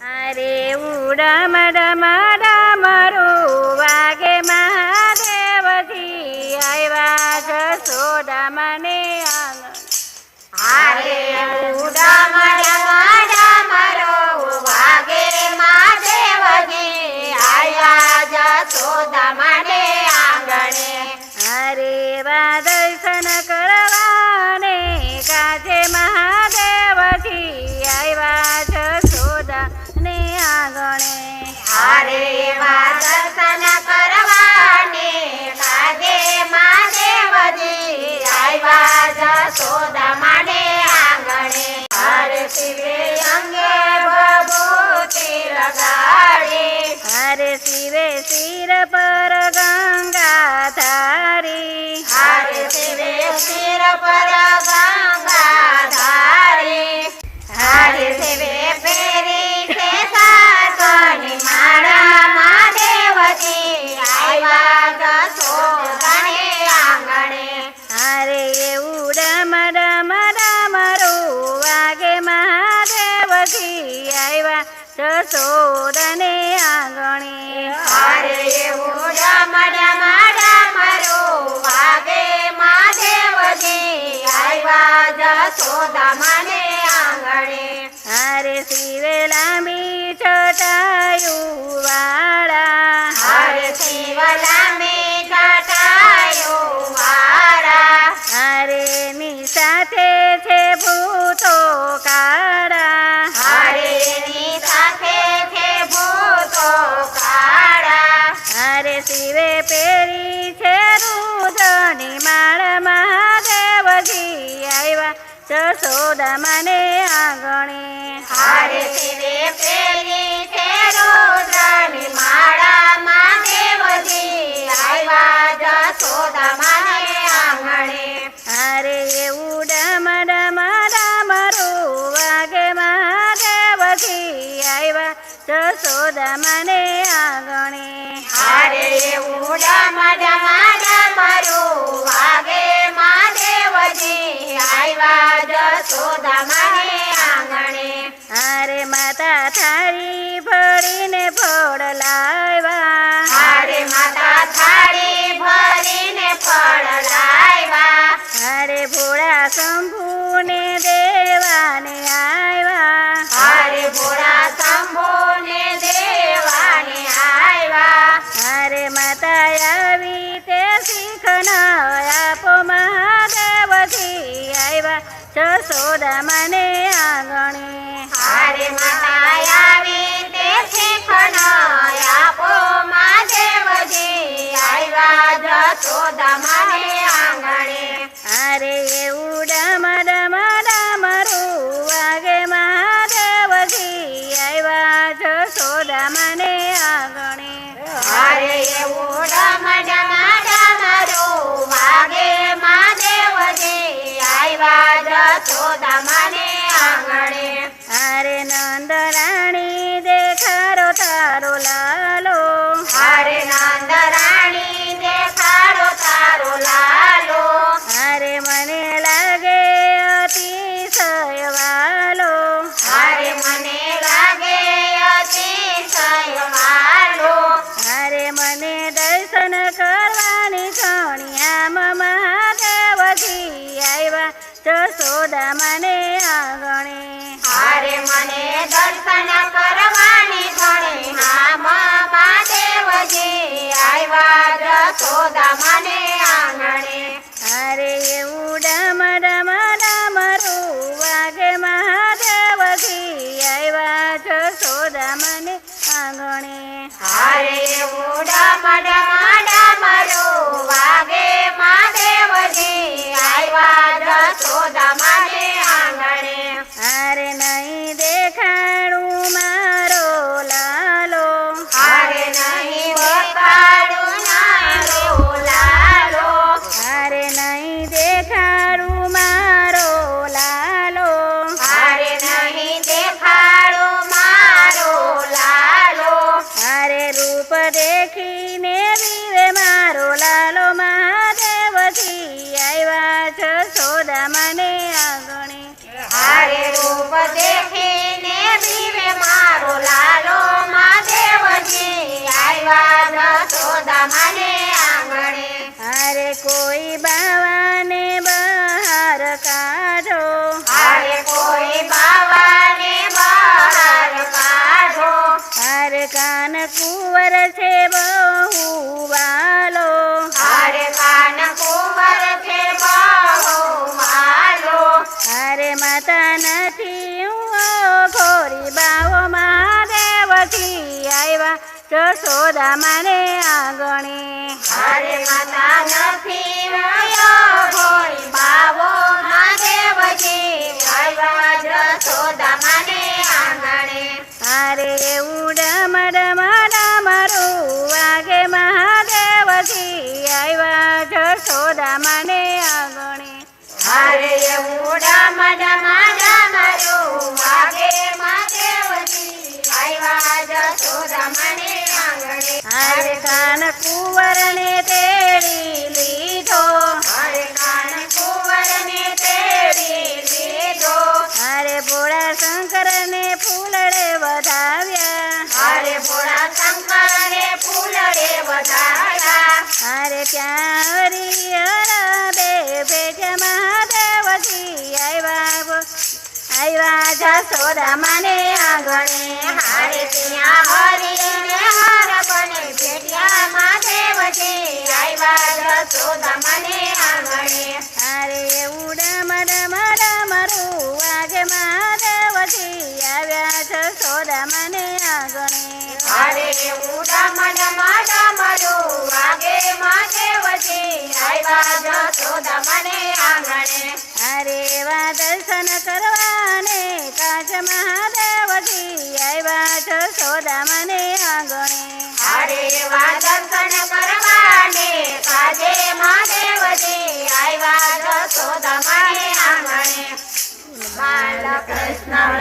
અરે ઉડમ ડમ ડમરું વાગે મહાદેવજી આવ્યા જશોદા મને આંગણ. અરે ઉડમ ડમ ડમરું વાગે મહાદેવજી આવ્યા જશોદા મને આંગણે. અરે વા દર્શન કરવાને કાજે મહાદેવજી આવ્યા જશોદા ને આંગણે. અરે એવા દર્શન કરવાને કાજે મહાદેવજી આવ્યા જશોદા મને આંગણે. હરે શિવે અંગે ભભૂતિ લગાડી. હરે શિવે શિર પર ગંગા ધારી. હરે શિવે શિર પર ગંગા ધારી. હરે શિવે પેરી છે સાતની માળા મહાદેવજી આવ્યા જશોદાને આંગણે. અરે ઉડમ ડમ ડમરું વાગે મહાદેવજી આવ્યા જશોદાને આંગણે. હરે એવું ડમ ડમ ડમરું વાગે મહાદેવજી આવ્યા જશોદા મને આંગણે. હરે શિવે લાંબી ચટાયું વાળા. હરે શિવ લાંબી જટાયું વાળા. હરે ની સાથે છે ભૂતો કાળા. હરેની સાથે છે ભૂતો કાળા. હરે શિવે પેરી છે રુદ્રની માળ મહાદેવજી આવ્યા જશોદા મને આંગણે. હરે શિવે પેરી છે રુદ્રની માળા મહાદેવજી આવ્યા જશોદા મને આંગણે. હરે ઉડમ ડમ ડમરું વાગે મહાદેવજી આવ્યા જશોદા મને આંગણે. હરે એવું ડમ ડમ ડમરું વાગે મહાદેવજી આવ્યા જશોદા મને આંગણે. હરે માતા થાળી ભરીને ફળ લાવ્યા. હરે માતા થાળી ભરીને ફળ લાવ્યા. હરે ભોળા શંભુને દેવાને આવ્યા. હરે ભોળા શંભુને દેવાને આવ્યા. હરે માતા આવી તે શીખ આપો મહાદેવજી આવ્યા જશોદા મને આંગણે. હરે માતા આવી તે શીખનો આપો મહાદેવજી આવ્યા જશોદા મને આંગણે. હરે ઉડમ ડમ ડમરું વાગે મહાદેવજી આવ્યા જશોદા મને આંગણે. હરે એવું ડમ ડમ ડમરું વાગે મહાદેવજી આવ્યા જશોદા મને આંગણે. હરે નંદ રાણી દેખાડો તારો લાલો. હરે નંદ રાણી દેખાડો તારો લાલો. હરે મને લાગે અતિશય વાલો. હરે મને લાગે અતિશય વાલો. હરે મને દર્શન કરવાની ઘણી આમ મહાદેવજી આવ્યા જશોદા મને આંગણે. હરે મને દર્શન કરવાની ઘણી હામ મહાદેવજી આવ્યા જશોદા મને આંગણે. હરે ઉડમ ડમ ડમરું વાગે મહાદેવજી આવ્યા જશોદા મને આંગણે. હરે એવું ડમ ડમ ડમરું વાગે મહાદેવજી આવ્યા જશોદા મને આંગણે. હરે નહીં દેખાડું મારો લાલો. હરે નહીં દેખાડું મારો લાલો. હરે નહીં દેખાડું મારો લાલો. હરે નહીં દેખાડું મારો લાલો. હરે રૂપ દેખીને વિવે કોઈ બાવાને બહાર કાઢો અરે કોઈ બાવાને બહાર કાઢો અરે કાન કુંવર છે બહુ વાલો અરે કાન કુંવર છે બહુ વાલો અરે માતા નથી ઘોરી બાવો મહાદેવથી આવ્યા જશોદા માને આંગણે અરે માતા નથી વયો કોઈ બાવો મહાદેવજી આવ્યા જશોદા માને આંગણે અરે એવું ડમડમડમરું વાગે મહાદેવથી આવ્યા જશોદા માને આંગણે અરે એવું ડમ ડમરું વાગે મહાદેવજી આવ્યા જશોદા માને આંગણે અરે કાન કુંવરને તેડી લીધો અરે કાન કુંવરને તેડી લીધો અરે ભોળા શંકરને ફૂલડે વધાવ્યા અરે ભોળા શંકરને ફૂલડે વધાર્યા અરે ત્યાં હરિહર બે ભેટ મહાદેવજી આવ્યા જશોદા માને આંગણે હારે ત્યાં હરિને હાર બને ભેટ્યા મહાદેવજી આવ્યા જશોદા માને આંગણે અરે એવું ડમડમડમરું વાગે મહાદેવજી આવ્યા જશોદા માને આંગણે અરે એવું ડમડમડમરું વાગે મહાદેવજી આવ્યા જશોદા માને આંગણે અરે એવા દર્શન કરવાને કાચ મહાદેવજી આવ્યા જશોદા માને આંગણે અરે એવા દર્શન કરવાને કાજે મહાદેવજી આવ્યા જશોદા માને આંગણે બાલકૃષ્ણ